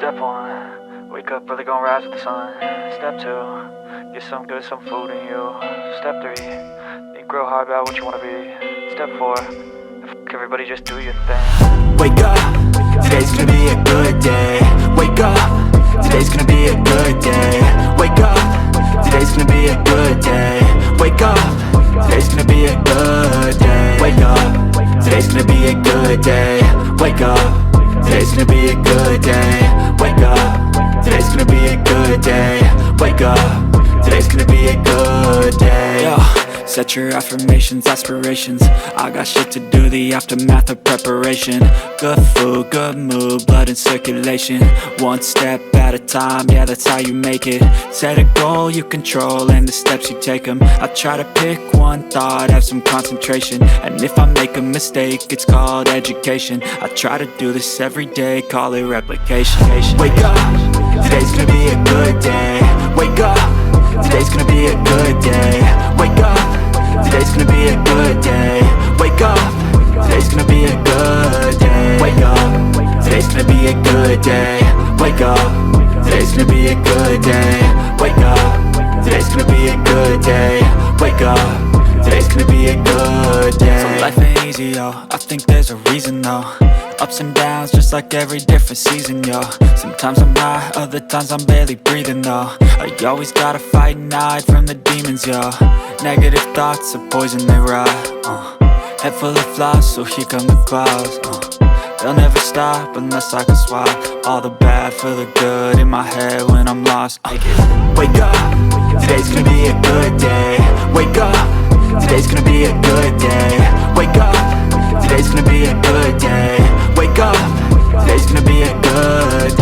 Step 1, wake up early, gonna rise with the sun. Step 2, get some good, some food in you. Step 3, think real hard about what you wanna be. Step 4, fuck everybody, just do your thing. Wake up, today's gonna be a good day. Wake up, today's gonna be a good day. Wake up, today's gonna be a good day. Wake up, today's gonna be a good day. Wake up, today's gonna be a good day. Wake up, today's gonna be a good day. Wake up, today's gonna be a good day. Wake up, today's gonna be a good day. Yo, set your affirmations, aspirations. I got shit to do, the aftermath of preparation. Good food, good mood, blood in circulation. One step at a time, yeah, that's how you make it. Set a goal you control and the steps you take them. I try to pick one thought, have some concentration. And if I make a mistake, it's called education. I try to do this every day, call it replication. Wake up, today's gonna be a good day. Wake up, today's gonna be a good day. Wake up, today's gonna be a good day. Wake up, today's gonna be a good day. Wake up, today's gonna be a good day. Wake up, today's gonna be a good day. Wake up, today's gonna be a good day. Wake up, today's gonna be a good day. So life ain't easy, yo, I think there's a reason though. Ups and downs, just like every different season, yo. Sometimes I'm high, other times I'm barely breathing, though. I always gotta fight and hide from the demons, yo. Negative thoughts are poison, they rot. Head full of flies, so here come the clouds. They'll never stop unless I can swap all the bad for the good in my head when I'm lost. Wake up, today's gonna be a good day. Wake up, today's gonna be a good day. Wake up, today's gonna be a good day. Wake up, today's gonna be a good